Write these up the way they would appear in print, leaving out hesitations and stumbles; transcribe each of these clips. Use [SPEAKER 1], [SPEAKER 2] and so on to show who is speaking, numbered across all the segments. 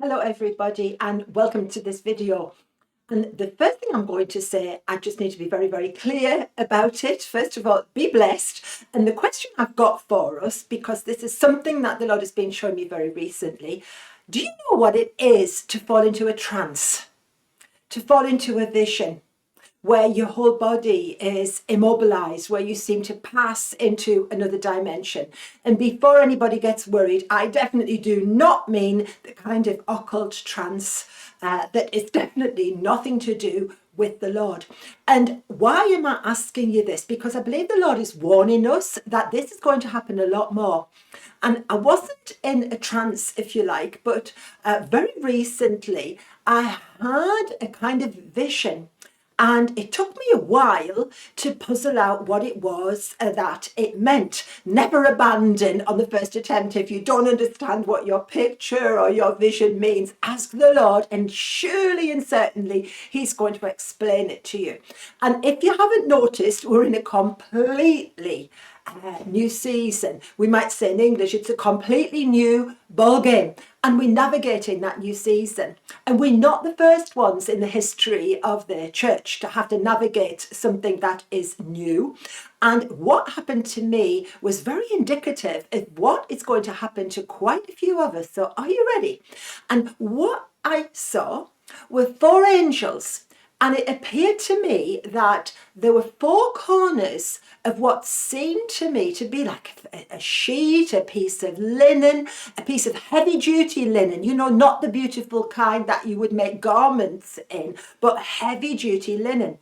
[SPEAKER 1] Hello everybody and welcome to this video. And the first thing I'm going to say, I just need to be very, very clear about it. First of all, be blessed. And the question I've got for us, because this is something that the Lord has been showing me very recently, do you know what it is to fall into a trance, to fall into a vision? Where your whole body is immobilized, where you seem to pass into another dimension. And before anybody gets worried, I definitely do not mean the kind of occult trance that is definitely nothing to do with the Lord. And why am I asking you this? Because I believe the Lord is warning us that this is going to happen a lot more. And I wasn't in a trance, if you like, but very recently I had a kind of vision. And it took me a while to puzzle out what it was that it meant. Never abandon on the first attempt. If you don't understand what your picture or your vision means, ask the Lord, and surely and certainly He's going to explain it to you. And if you haven't noticed, we're in a completely new season. We might say in English, it's a completely new ball game. And we're navigating that new season. And we're not the first ones in the history of the church to have to navigate something that is new. And what happened to me was very indicative of what is going to happen to quite a few of us. So are you ready? And what I saw were four angels. And it appeared to me that there were four corners of what seemed to me to be like a sheet, a piece of linen, a piece of heavy duty linen, not the beautiful kind that you would make garments in, but heavy duty linen.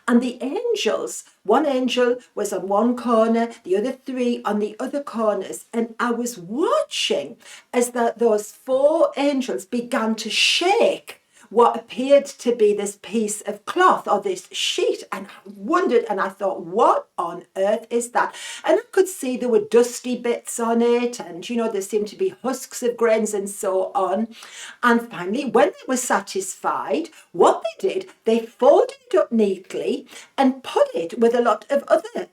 [SPEAKER 1] And the angels, one angel was on one corner, the other three on the other corners. And I was watching as those four angels began to shake what appeared to be this piece of cloth or this sheet, and I wondered, and I thought, what on earth is that? And I could see there were dusty bits on it, and there seemed to be husks of grains and so on. And finally, when they were satisfied, what they did, they folded it up neatly and put it with a lot of other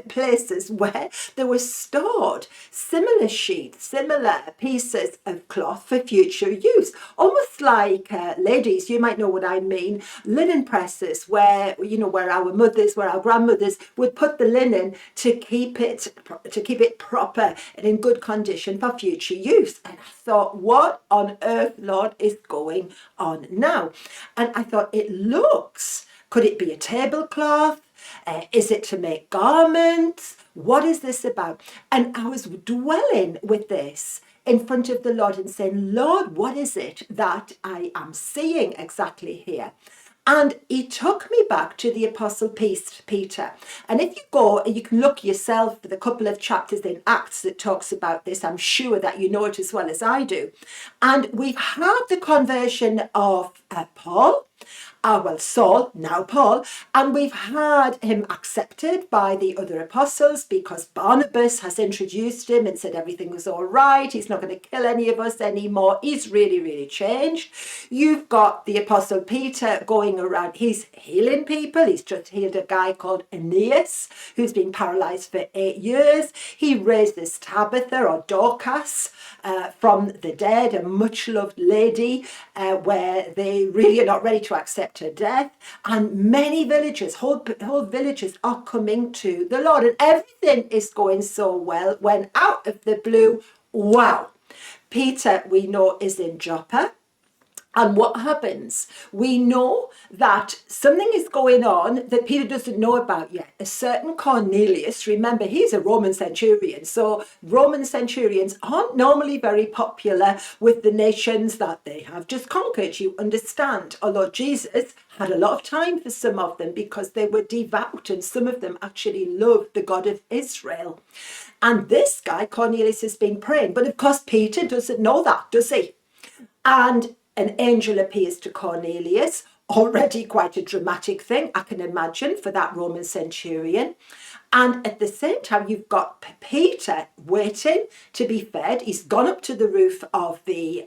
[SPEAKER 1] places where there were stored similar sheets, similar pieces of cloth for future use, almost like ladies, you might know what I mean, linen presses where our mothers, where our grandmothers would put the linen to keep it proper and in good condition for future use. And I thought, what on earth, Lord, is going on now? And I thought, could it be a tablecloth? Is it to make garments? What is this about? And I was dwelling with this in front of the Lord and saying, Lord, what is it that I am seeing exactly here? And he took me back to the Apostle Peter. And if you go, you can look yourself for the couple of chapters in Acts that talks about this. I'm sure that you know it as well as I do. And we've had the conversion of Paul. Saul, now Paul, and we've had him accepted by the other apostles because Barnabas has introduced him and said everything was all right. He's not going to kill any of us anymore. He's really, really changed. You've got the Apostle Peter going around. He's healing people. He's just healed a guy called Aeneas who's been paralyzed for 8 years. He raised this Tabitha or Dorcas from the dead, a much loved lady where they really are not ready to accept her death, and many villages, whole villages are coming to the Lord, and everything is going so well when out of the blue, wow, Peter, we know, is in Joppa. And what happens? We know that something is going on that Peter doesn't know about yet. A certain Cornelius, remember, he's a Roman centurion. So Roman centurions aren't normally very popular with the nations that they have just conquered, you understand. Although Jesus had a lot of time for some of them because they were devout and some of them actually loved the God of Israel. And this guy, Cornelius, has been praying. But of course, Peter doesn't know that, does he? And an angel appears to Cornelius, already quite a dramatic thing, I can imagine, for that Roman centurion. And at the same time, you've got Peter waiting to be fed. He's gone up to the roof of the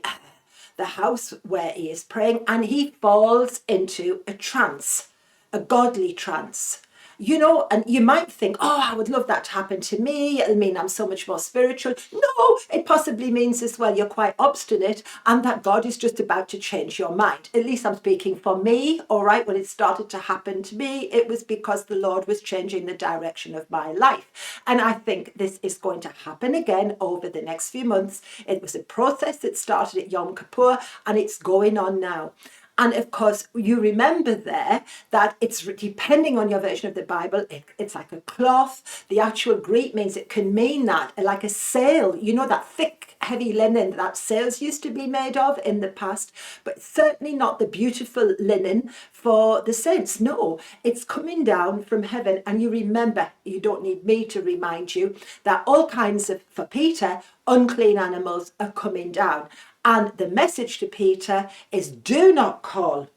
[SPEAKER 1] house where he is praying, and he falls into a trance, a godly trance. And you might think, oh, I would love that to happen to me. It'll mean I'm so much more spiritual. No, it possibly means as well you're quite obstinate and that God is just about to change your mind. At least I'm speaking for me, all right? When it started to happen to me, it was because the Lord was changing the direction of my life. And I think this is going to happen again over the next few months. It was a process that started at Yom Kippur and it's going on now. And of course, you remember there that it's depending on your version of the Bible, it's like a cloth. The actual Greek means it can mean that, like a sail, that thick, heavy linen that sails used to be made of in the past, but certainly not the beautiful linen for the saints. No, it's coming down from heaven. And you remember, you don't need me to remind you, that all kinds of, for Peter, unclean animals are coming down. And the message to Peter is, do not call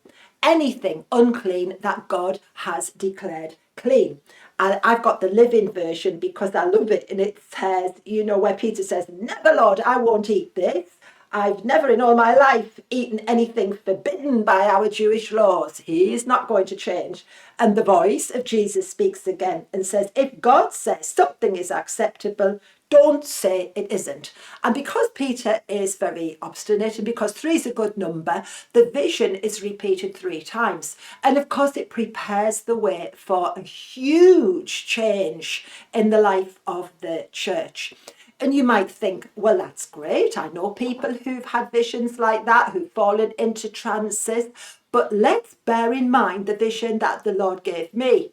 [SPEAKER 1] anything unclean that God has declared clean. And I've got the Living Version because I love it. And it says, where Peter says, never, Lord, I won't eat this. I've never in all my life eaten anything forbidden by our Jewish laws. He's not going to change. And the voice of Jesus speaks again and says, if God says something is acceptable, don't say it isn't. And because Peter is very obstinate and because 3 is a good number, the vision is repeated 3 times. And of course, it prepares the way for a huge change in the life of the church. And you might think, well, that's great. I know people who've had visions like that, who've fallen into trances. But let's bear in mind the vision that the Lord gave me.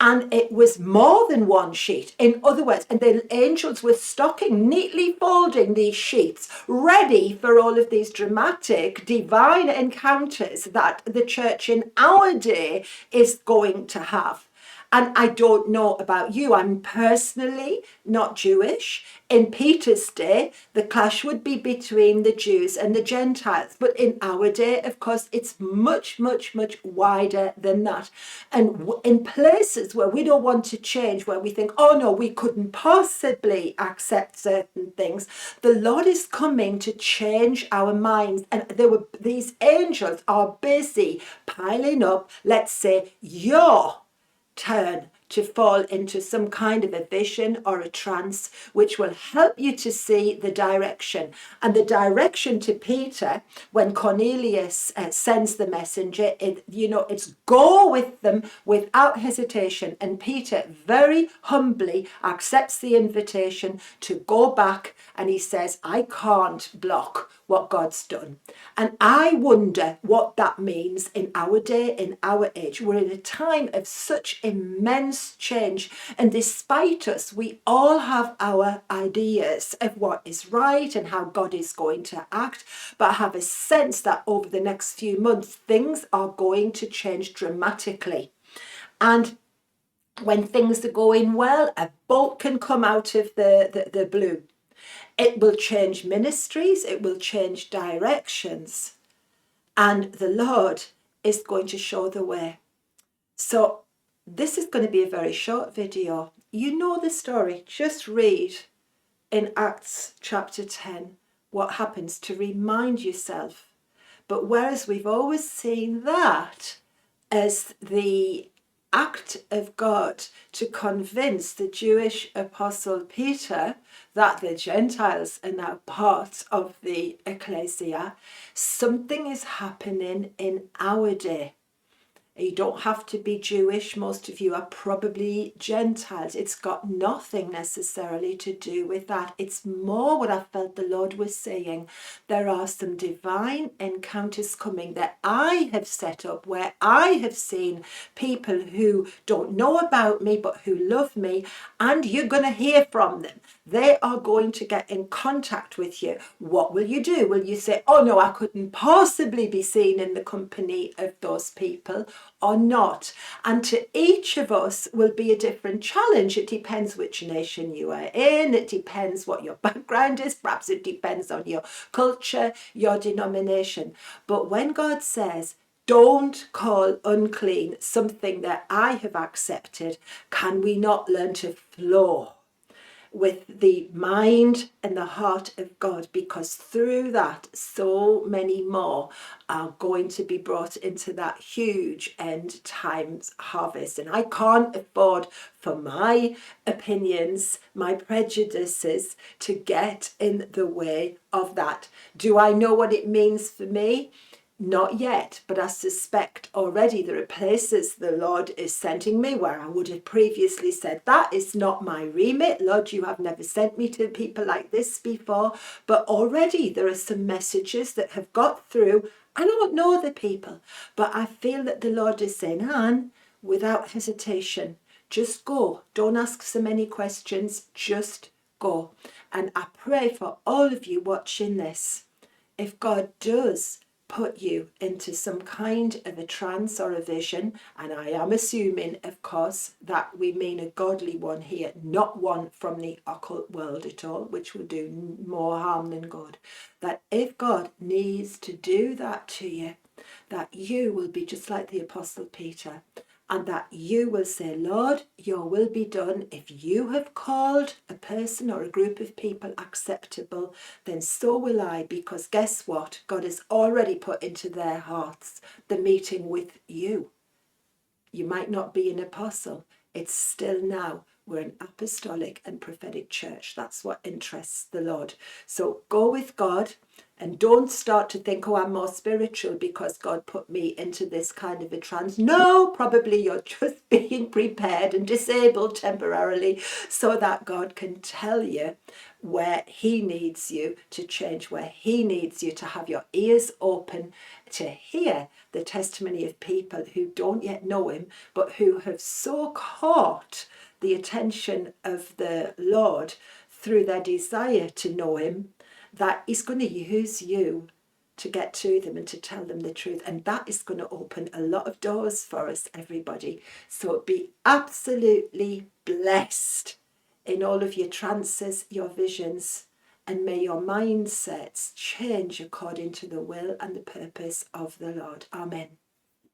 [SPEAKER 1] And it was more than one sheet. In other words, and the angels were stocking, neatly folding these sheets, ready for all of these dramatic divine encounters that the church in our day is going to have. And I don't know about you, I'm personally not Jewish. In Peter's day, the clash would be between the Jews and the Gentiles. But in our day, of course, it's much, much, much wider than that. And in places where we don't want to change, where we think, oh no, we couldn't possibly accept certain things, the Lord is coming to change our minds. And these angels are busy piling up, let's say, your turn to fall into some kind of a vision or a trance, which will help you to see the direction. And the direction to Peter, when Cornelius sends the messenger, it's go with them without hesitation. And Peter very humbly accepts the invitation to go back, and he says, I can't block what God's done. And I wonder what that means in our day, in our age. We're in a time of such immense change. And despite us, we all have our ideas of what is right and how God is going to act. But I have a sense that over the next few months, things are going to change dramatically. And when things are going well, a bolt can come out of the blue. It will change ministries, it will change directions, and the Lord is going to show the way. So this is going to be a very short video. You know the story. Just read in Acts chapter 10 what happens to remind yourself. But whereas we've always seen that as the act of God to convince the Jewish apostle Peter that the Gentiles are now part of the ecclesia, something is happening in our day. You don't have to be Jewish. Most of you are probably Gentiles. It's got nothing necessarily to do with that. It's more what I felt the Lord was saying. There are some divine encounters coming that I have set up where I have seen people who don't know about me but who love me, and you're going to hear from them. They are going to get in contact with you. What will you do? Will you say, oh no, I couldn't possibly be seen in the company of those people, or not? And to each of us will be a different challenge. It depends which nation you are in. It depends what your background is. Perhaps it depends on your culture, your denomination. But when God says, don't call unclean something that I have accepted, can we not learn to flow with the mind and the heart of God, because through that so many more are going to be brought into that huge end times harvest. And I can't afford for my opinions, my prejudices to get in the way of that. Do I know what it means for me? Not yet, but I suspect already there are places the Lord is sending me where I would have previously said, that is not my remit. Lord, you have never sent me to people like this before. But already there are some messages that have got through. I don't know the people, but I feel that the Lord is saying, Anne, without hesitation, just go. Don't ask so many questions. Just go. And I pray for all of you watching this, if God does put you into some kind of a trance or a vision, and I am assuming, of course, that we mean a godly one here, not one from the occult world at all, which will do more harm than good, that if God needs to do that to you, that you will be just like the Apostle Peter, and that you will say, Lord, your will be done. If you have called a person or a group of people acceptable, then so will I, because guess what? God has already put into their hearts the meeting with you. You might not be an apostle. It's still now. We're an apostolic and prophetic church. That's what interests the Lord. So go with God and don't start to think, oh, I'm more spiritual because God put me into this kind of a trance. No, probably you're just being prepared and disabled temporarily so that God can tell you where he needs you to change, where he needs you to have your ears open to hear the testimony of people who don't yet know him, but who have so caught the attention of the Lord through their desire to know him, that he's going to use you to get to them and to tell them the truth. And that is going to open a lot of doors for us, everybody. So be absolutely blessed in all of your trances, your visions, and may your mindsets change according to the will and the purpose of the Lord. Amen.